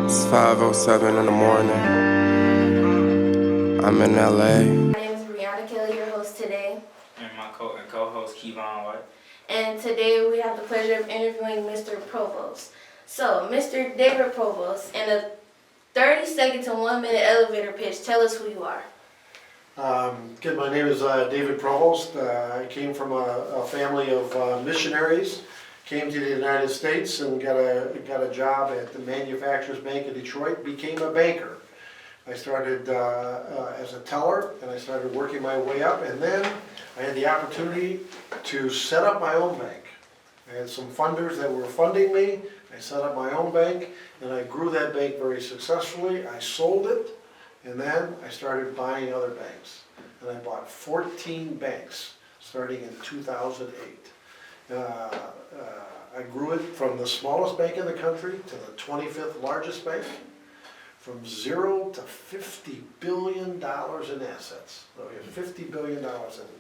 It's 5:07 in the morning. I'm in LA. My name is Brianna Kelly, your host today. And my co-host Kevon White. And today we have the pleasure of interviewing Mr. Provost. So, Mr. David Provost, in a 30-second to 1-minute elevator pitch, tell us who you are. Again, my name is David Provost. I came from a family of missionaries. Came to the United States and got a job at the Manufacturers Bank of Detroit. Became a banker. I started as a teller, and I started working my way up. And then I had the opportunity to set up my own bank. I had some funders that were funding me. I set up my own bank, and I grew that bank very successfully. I sold it, and then I started buying other banks. And I bought 14 banks starting in 2008. I grew it from the smallest bank in the country to the 25th largest bank, from 0 to $50 billion in assets. So we have $50 billion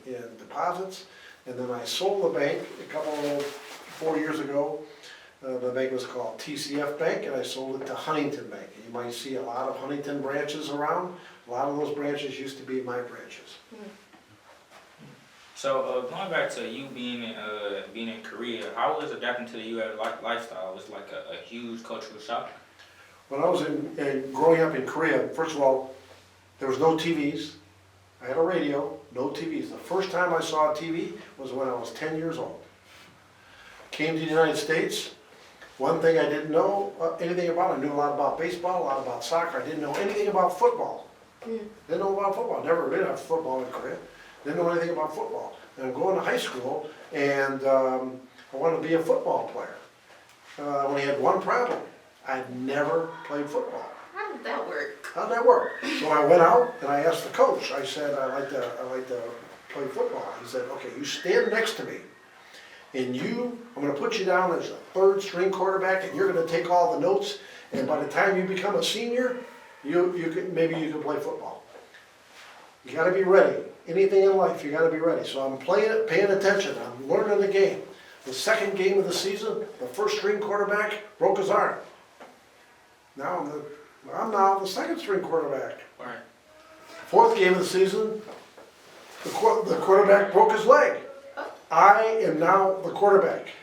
in deposits, and then I sold the bank 4 years ago. The bank was called TCF Bank, and I sold it to Huntington Bank. You might see a lot of Huntington branches around. A lot of those branches used to be my branches. So going back to you being in Korea, how was adapting to the U.S. lifestyle? Was it like a huge cultural shock? When I was growing up in Korea, first of all, there was no TVs. I had a radio, no TVs. The first time I saw a TV was when I was 10 years old. Came to the United States. One thing I didn't know anything about, I knew a lot about baseball, a lot about soccer. I didn't know anything about football. Didn't know about football. Never did have football in Korea. Didn't know anything about football. And I'm going to high school, and I wanted to be a football player. I only had one problem. I'd never played football. How did that work? How'd that work? So I went out and I asked the coach. I said, I'd like to play football. He said, okay, you stand next to me, and I'm going to put you down as a third string quarterback, and you're going to take all the notes. And by the time you become a senior, maybe you can play football. You got to be ready. Anything in life, you got to be ready. So I'm paying attention. I'm learning the game. The second game of the season, the first string quarterback broke his arm. Now I'm now the second string quarterback. Right. Fourth game of the season, the quarterback broke his leg. I am now the quarterback.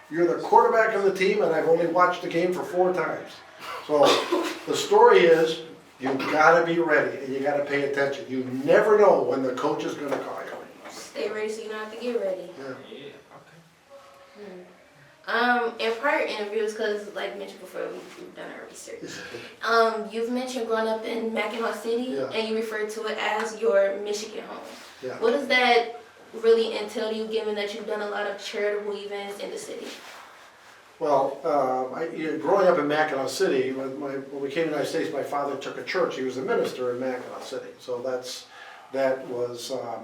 You're the quarterback of the team, and I've only watched the game for 4 times. So the story is, you've got to be ready, and you got to pay attention. You never know when the coach is going to call you. Stay ready so you don't have to get ready. Yeah. In prior interviews, because like mentioned before, we've done our research. You've mentioned growing up in Mackinac City, and you referred to it as your Michigan home. Yeah. What does that really entail to you, given that you've done a lot of charitable events in the city? Well, growing up in Mackinac City, when we came to the United States, my father took a church. He was a minister in Mackinac City. So that was a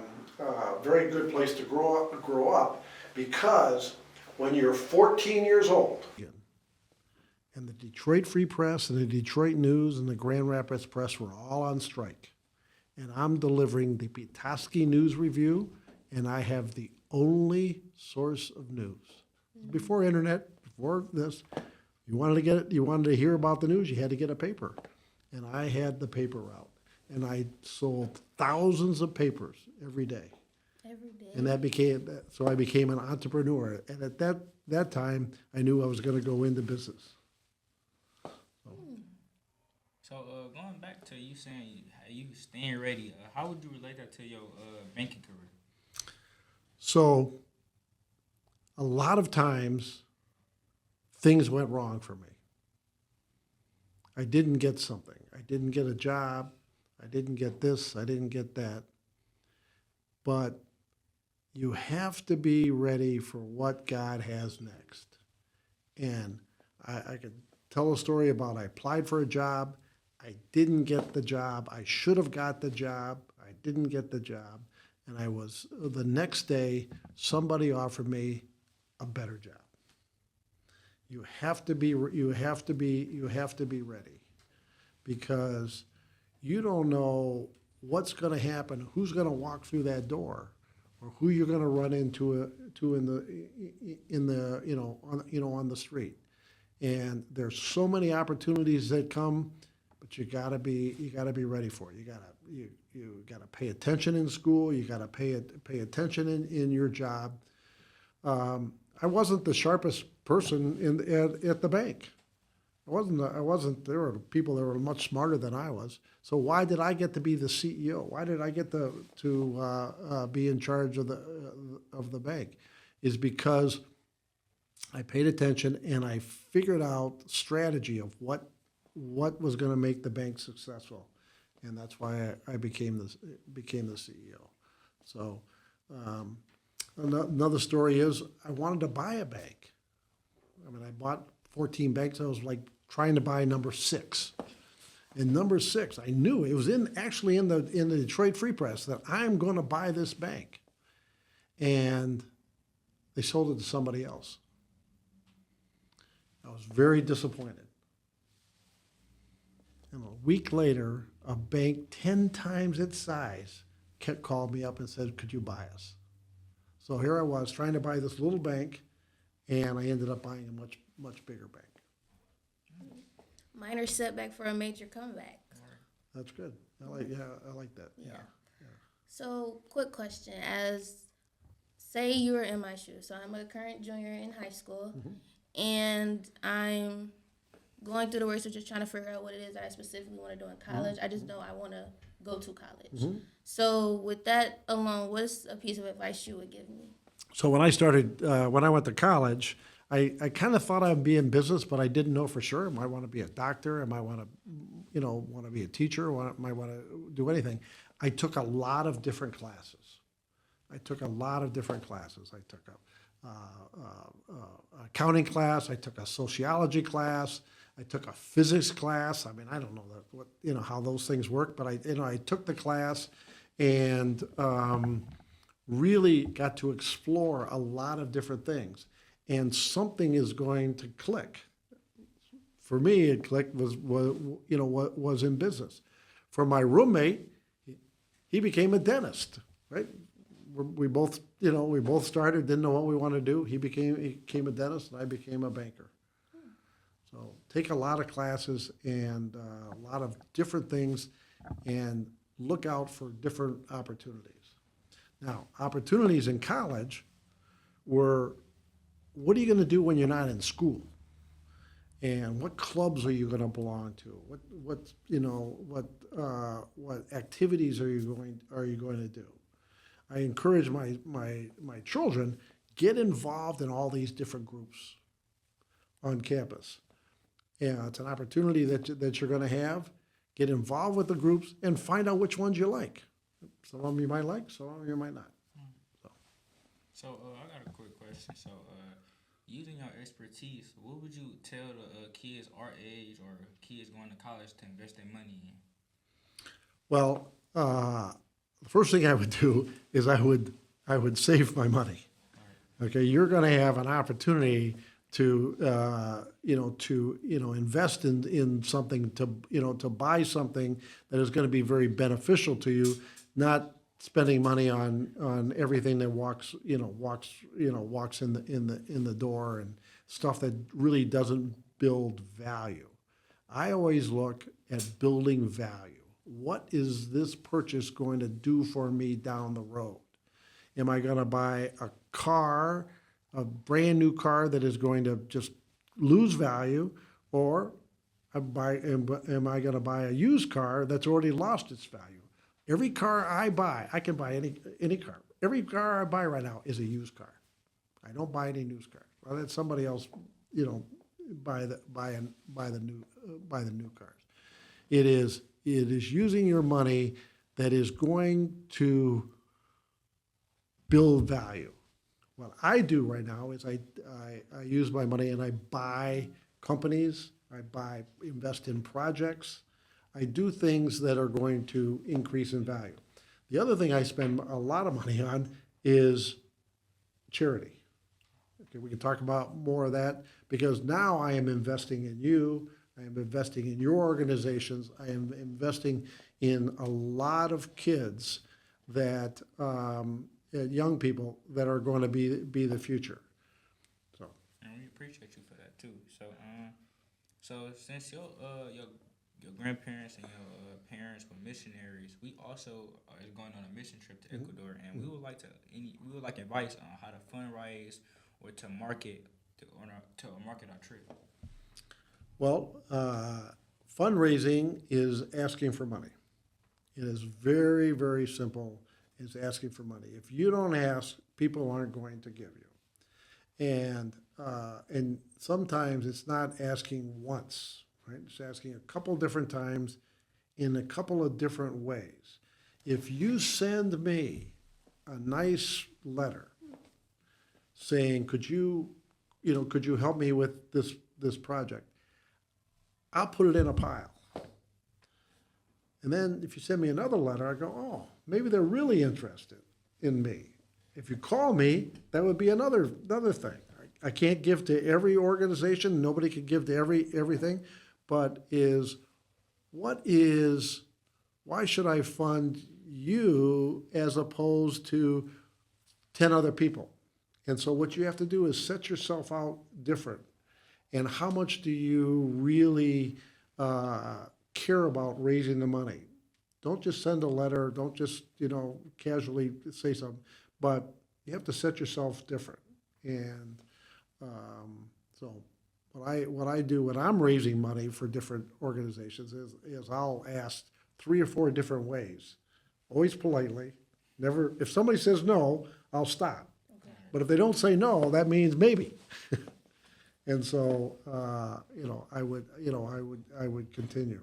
very good place to grow up because when you're 14 years old, and the Detroit Free Press and the Detroit News and the Grand Rapids Press were all on strike, and I'm delivering the Petoskey News Review, and I have the only source of news. Before internet, before this, you wanted to hear about the news, you had to get a paper. And I had the paper route. And I sold thousands of papers every day. Every day. And so I became an entrepreneur. And at that time, I knew I was going to go into business. So going back to you saying you staying ready, how would you relate that to your banking career? So a lot of times, things went wrong for me. I didn't get something. I didn't get a job. I didn't get this. I didn't get that. But you have to be ready for what God has next. And I could tell a story about I applied for a job. I didn't get the job. I should have got the job. I didn't get the job. And the next day, somebody offered me a better job. You have to be ready, because you don't know what's going to happen, who's going to walk through that door, or who you're going to run into on the street. And there's so many opportunities that come, but you gotta be ready for it. You gotta pay attention in school. You gotta pay attention in your job. I wasn't the sharpest person at the bank. I wasn't, there were people that were much smarter than I was. So why did I get to be the CEO? Why did I get to be in charge of the bank? Is because I paid attention and I figured out strategy of what was gonna make the bank successful. And that's why I became the CEO. So, another story is I wanted to buy a bank. I mean, I bought 14 banks. I was like trying to buy number 6. And number 6, I knew it was actually in the Detroit Free Press that I'm going to buy this bank. And they sold it to somebody else. I was very disappointed. And a week later, a bank 10 times its size called me up and said, "Could you buy us?" So here I was trying to buy this little bank, and I ended up buying a much bigger bank. Minor setback for a major comeback. That's good. I like that. Yeah. So, quick question: say you were in my shoes. So I'm a current junior in high school, and I'm going through the research, just trying to figure out what it is that I specifically want to do in college. I just know I want to go to college. So with that alone, what's a piece of advice you would give me? So when I went to college, I kind of thought I'd be in business, but I didn't know for sure. I might want to be a doctor. I might want to be a teacher. Might want to do anything. I took a lot of different classes. I took a accounting class. I took a sociology class. I took a physics class. I mean, I don't know how those things work, but I took the class and really got to explore a lot of different things. And something is going to click. For me, it clicked was in business. For my roommate, he became a dentist, right? We both started, didn't know what we wanted to do. He became a dentist, and I became a banker. So take a lot of classes and a lot of different things and look out for different opportunities. Now, opportunities in college were, what are you going to do when you're not in school? And what clubs are you going to belong to? What activities are you going to do? I encourage my children, get involved in all these different groups on campus. Yeah, it's an opportunity that you're going to have. Get involved with the groups and find out which ones you like. Some of them you might like, some of them you might not. So I got a quick question. So using your expertise, what would you tell the kids our age or kids going to college to invest their money in? Well, the first thing I would do is I would save my money. Okay, you're going to have an opportunity to invest in something, to buy something that is going to be very beneficial to you, not spending money on everything that walks in the door and stuff that really doesn't build value. I always look at building value. What is this purchase going to do for me down the road? Am I going to buy a car, a brand new car that is going to just lose value, or am I going to buy a used car that's already lost its value? Every car I buy, I can buy any car. Every car I buy right now is a used car. I don't buy any new cars. I let somebody else, buy the new cars. It is using your money that is going to build value. What I do right now is I use my money and I buy companies, invest in projects. I do things that are going to increase in value. The other thing I spend a lot of money on is charity. Okay, we can talk about more of that because now I am investing in you. I am investing in your organizations. I am investing in a lot of kids that young people that are going to be the future. So. And we appreciate you for that too. So since your grandparents and your parents were missionaries, we also is going on a mission trip to Ecuador, and we would like advice on how to fundraise or to market to market our trip. Well, fundraising is asking for money. It is very, very simple. It's asking for money. If you don't ask, people aren't going to give you. And sometimes it's not asking once, right? It's asking a couple different times in a couple of different ways. If you send me a nice letter saying, could you help me with this project? I'll put it in a pile. And then if you send me another letter, I go, oh, maybe they're really interested in me. If you call me, that would be another thing. I can't give to every organization. Nobody can give to everything. But why should I fund you as opposed to 10 other people? And so what you have to do is set yourself out different. And how much do you really care about raising the money? Don't just send a letter. Don't just, casually say something. But you have to set yourself different. And so what I do when I'm raising money for different organizations is I'll ask 3 or 4 different ways, always politely. Never, if somebody says no, I'll stop. Okay. But if they don't say no, that means maybe. And so, I would continue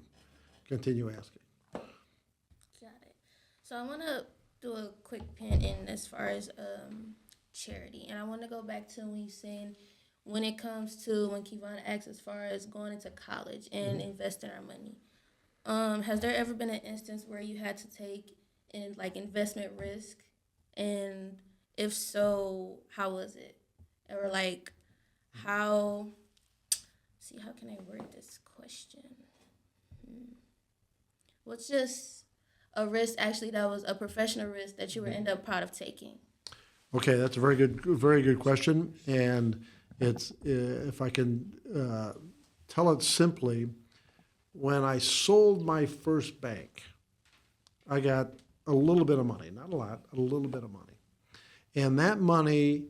asking. Got it. So I want to do a quick pin in as far as charity, and I want to go back to when you saying when it comes to when Kevon asked as far as going into college and investing our money. Has there ever been an instance where you had to take investment risk, and if so, how was it? Or how can I word this question? What's just a risk actually that was a professional risk that you were end up proud of taking? Okay, that's a very good question, and it's if I can tell it simply, when I sold my first bank, I got a little bit of money, not a lot, a little bit of money, and that money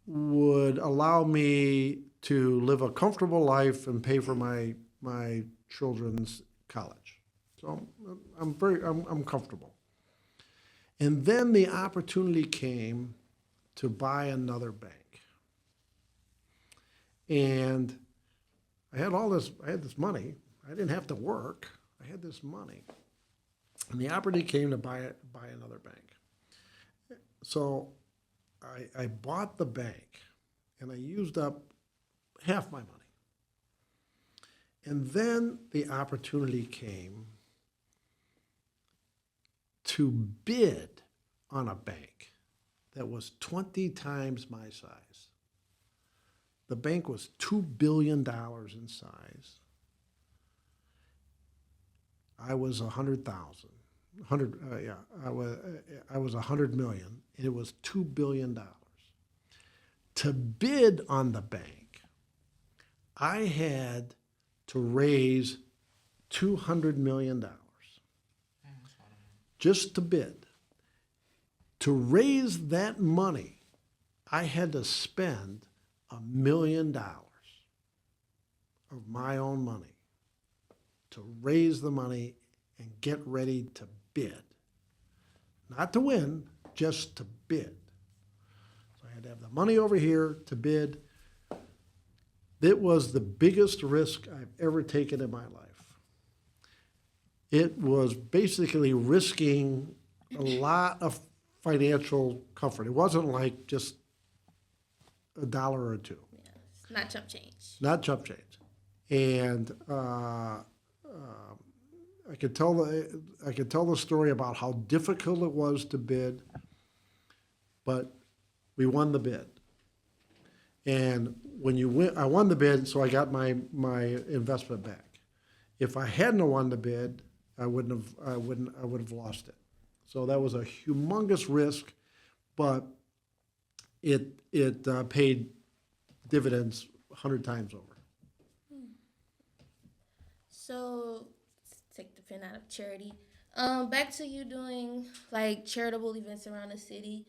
would allow me to live a comfortable life and pay for my children's college. So I'm comfortable. And then the opportunity came to buy another bank. And I had this money. I didn't have to work. I had this money. And the opportunity came to buy another bank. So I bought the bank, and I used up half my money. And then the opportunity came to bid on a bank that was 20 times my size. The bank was $2 billion in size. I was 100,000. I was 100 million, and it was $2 billion. To bid on the bank, I had to raise $200 million just to bid. To raise that money, I had to spend $1 million of my own money to raise the money and get ready to bid. Not to win, just to bid. So I had to have the money over here to bid. It was the biggest risk I've ever taken in my life. It was basically risking a lot of financial comfort. It wasn't like just $1 or $2. Yeah, it's not chump change. Not chump change. And I could tell the story about how difficult it was to bid, but we won the bid. And when you win, I won the bid, so I got my investment back. If I hadn't won the bid, I would have lost it. So that was a humongous risk, but it paid dividends 100 times over. So, let's take the pin out of charity. Back to you doing like charitable events around the city.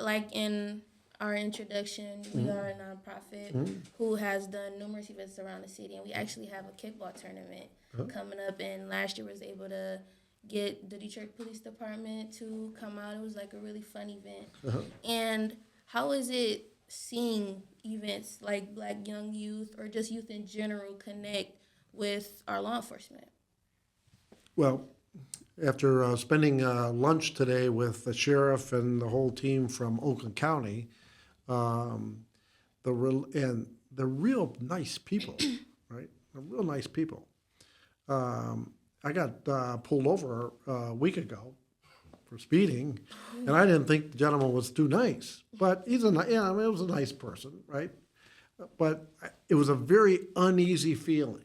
Like in our introduction, we are a nonprofit who has done numerous events around the city, and we actually have a kickball tournament coming up. And last year was able to get the Detroit Police Department to come out. It was like a really fun event. And how is it seeing events like Black young youth or just youth in general connect with our law enforcement? Well, after spending lunch today with the sheriff and the whole team from Oakland County, they're real nice people, right? They're real nice people. I got pulled over a week ago for speeding, and I didn't think the gentleman was too nice. But he's it was a nice person, right? But it was a very uneasy feeling,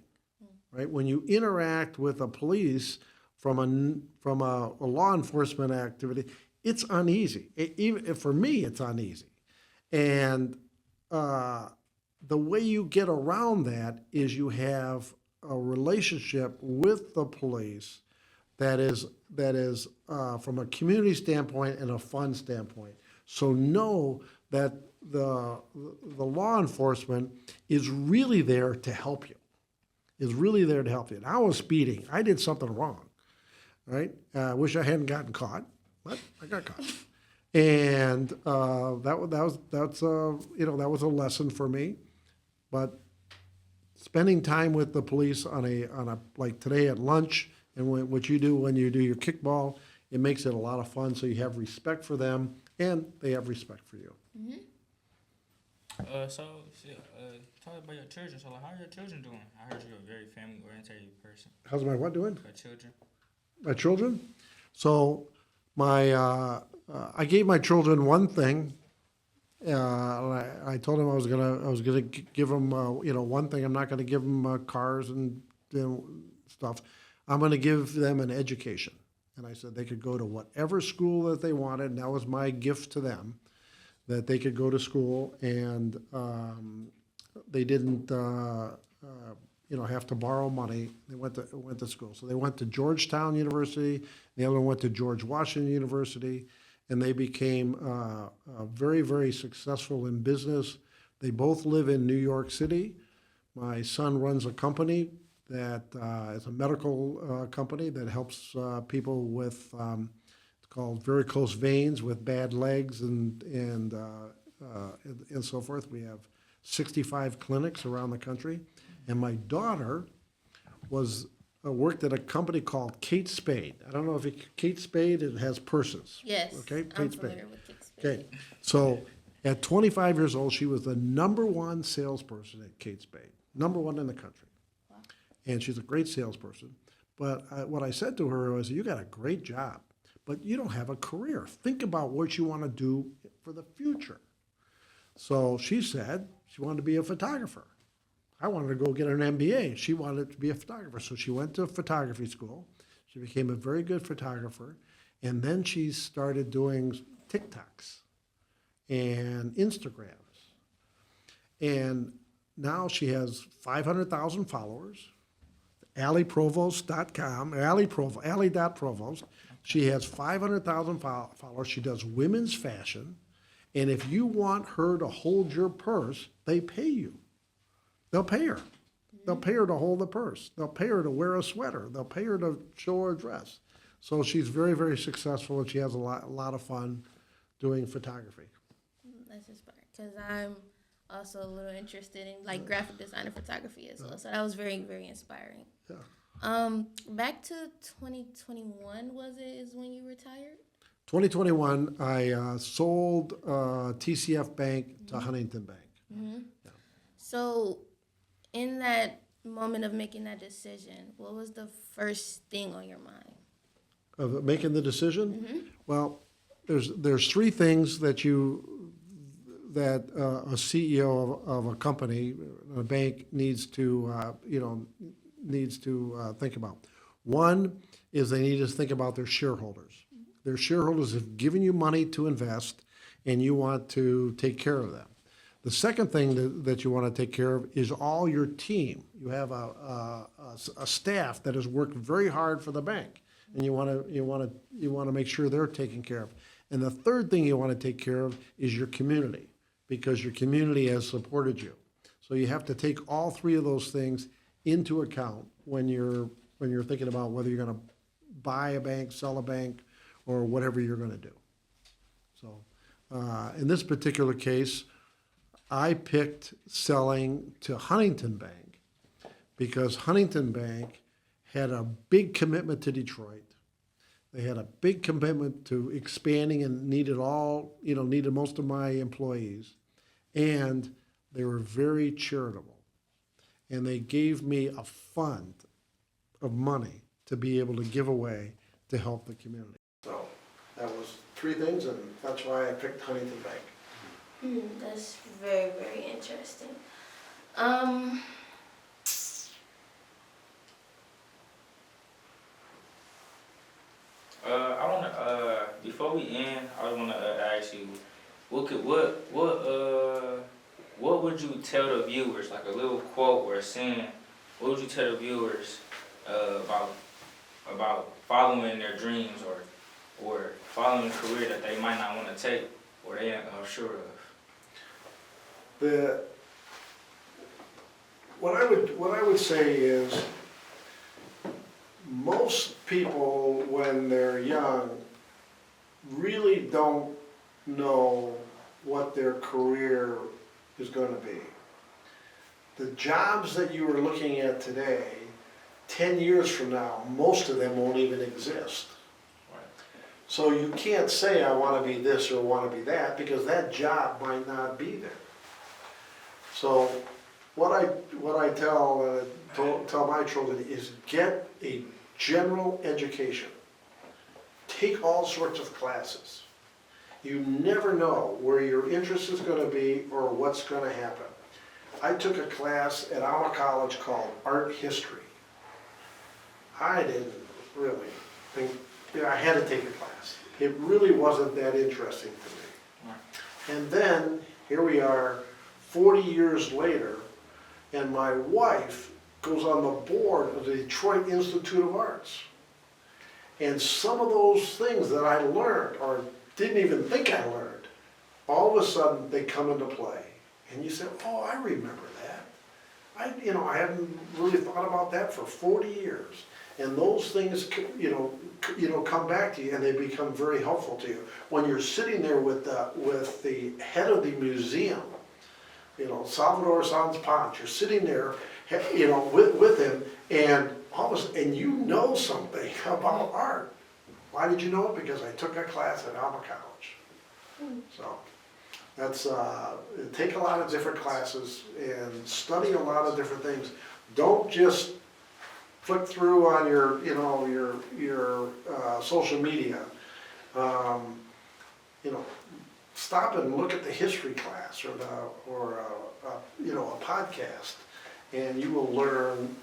right? When you interact with the police from a law enforcement activity, it's uneasy. Even for me, it's uneasy. And the way you get around that is you have a relationship with the police that is from a community standpoint and a fun standpoint. So know that the law enforcement is really there to help you. Is really there to help you. And I was speeding. I did something wrong, right? I wish I hadn't gotten caught, but I got caught. And that was a lesson for me. But spending time with the police on a like today at lunch and what you do when you do your kickball, it makes it a lot of fun. So you have respect for them and they have respect for you. Talk about your children. So, like, how are your children doing? I heard you're a very family-oriented person. How's my what doing? Your children. My children? So I gave my children one thing. I told them I was gonna give them one thing. I'm not gonna give them cars and stuff. I'm gonna give them an education. And I said they could go to whatever school that they wanted. And that was my gift to them, that they could go to school and they didn't have to borrow money. They went to school. So they went to Georgetown University. The other one went to George Washington University, and they became very, very successful in business. They both live in New York City. My son runs a company that is a medical company that helps people with it's called varicose veins with bad legs and so forth. We have 65 clinics around the country. And my daughter worked at a company called Kate Spade. I don't know if Kate Spade, it has purses. Yes, okay, I'm Kate familiar Spade. with Kate Spade. Okay, so at 25 years old, she was the #1 salesperson at Kate Spade, #1 in the country. Wow. And she's a great salesperson. But what I said to her was, you got a great job, but you don't have a career. Think about what you want to do for the future. So she said she wanted to be a photographer. I wanted to go get an MBA. She wanted to be a photographer. So she went to photography school. She became a very good photographer. And then she started doing TikToks and Instagrams. And now she has 500,000 followers. AllieProvost.com, Allie.Provost. She has 500,000 followers. She does women's fashion. And if you want her to hold your purse, they pay you. They'll pay her. They'll pay her to hold the purse. They'll pay her to wear a sweater. They'll pay her to show her dress. So she's very, very successful, and she has a lot of fun doing photography. That's inspiring because I'm also a little interested in like graphic design and photography as well. So that was very, very inspiring. Yeah. Back to 2021 is when you retired? 2021, I sold TCF Bank to Huntington Bank. Mm-hmm. Yeah. So in that moment of making that decision, what was the first thing on your mind? Of making the decision? Mm-hmm. Well, there's three things that a CEO of a company, a bank, needs to think about. One is they need to think about their shareholders. Their shareholders have given you money to invest, and you want to take care of them. The second thing that you want to take care of is all your team. You have a staff that has worked very hard for the bank, and you want to make sure they're taken care of. And the third thing you want to take care of is your community, because your community has supported you. So you have to take all three of those things into account when you're thinking about whether you're going to buy a bank, sell a bank, or whatever you're going to do. So in this particular case, I picked selling to Huntington Bank because Huntington Bank had a big commitment to Detroit. They had a big commitment to expanding and needed most of my employees. And they were very charitable. And they gave me a fund of money to be able to give away to help the community. So that was three things, and that's why I picked Huntington Bank. That's very, very interesting. I wanna before we end, I wanna ask you, what would you tell the viewers, like a little quote or a saying? What would you tell the viewers about following their dreams or following a career that they might not want to take or they are sure of? What I would say is, most people when they're young really don't know what their career is going to be. The jobs that you are looking at today, 10 years from now, most of them won't even exist. Right. So you can't say, I want to be this or want to be that, because that job might not be there. So what I tell my children is, get a general education. Take all sorts of classes. You never know where your interest is going to be or what's going to happen. I took a class at Alma College called Art History. I didn't really think, I had to take a class. It really wasn't that interesting to me. And then, here we are, 40 years later, and my wife goes on the board of the Detroit Institute of Arts. And some of those things that I learned, or didn't even think I learned, all of a sudden they come into play. And you say, oh, I remember that. I haven't really thought about that for 40 years. And those things, come back to you, and they become very helpful to you. When you're sitting there with the head of the museum, Salvador Sanz Ponce, you're sitting there, with him, and all of a sudden, and you know something about art. Why did you know it? Because I took a class at Alma College. So that's take a lot of different classes and study a lot of different things. Don't just flick through on your social media. Stop and look at the history class or a podcast, and you will learn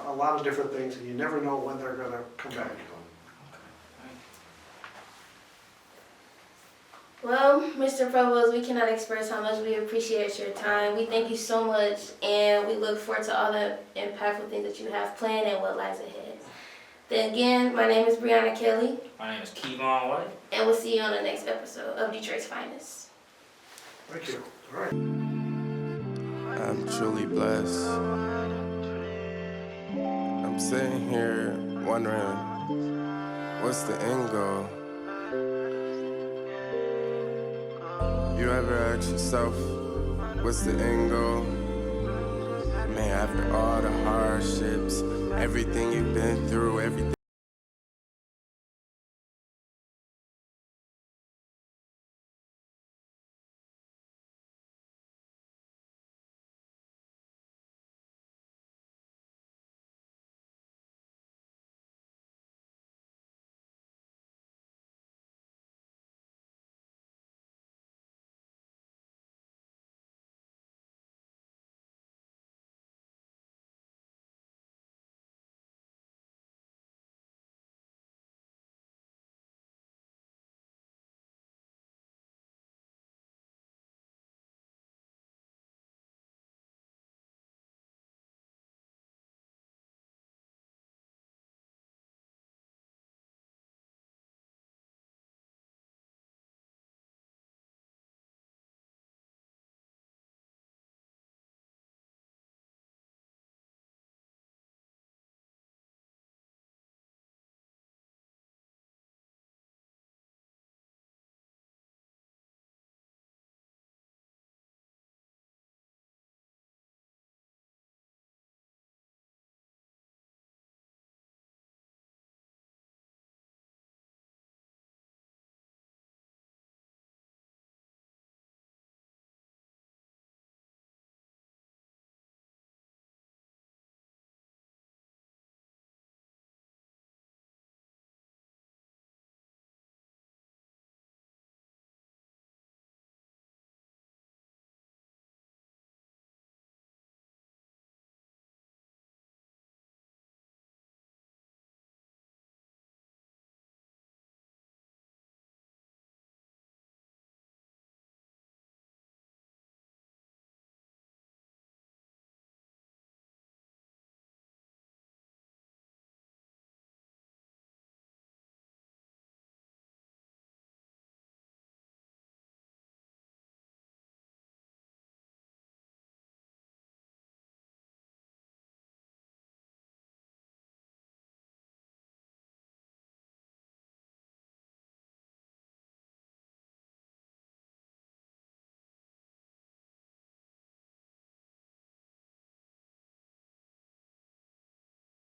a lot of different things, and you never know when they're going to come back. Well, Mr. Provost, we cannot express how much we appreciate your time. We thank you so much, and we look forward to all the impactful things that you have planned and what lies ahead. Then again, my name is Brianna Kelly. My name is Kevon White. And we'll see you on the next episode of Detroit's Finest. Thank you. All right. I'm truly blessed. I'm sitting here wondering, what's the end goal? You ever ask yourself, what's the end goal? Man, after all the hardships, everything you've been through, everything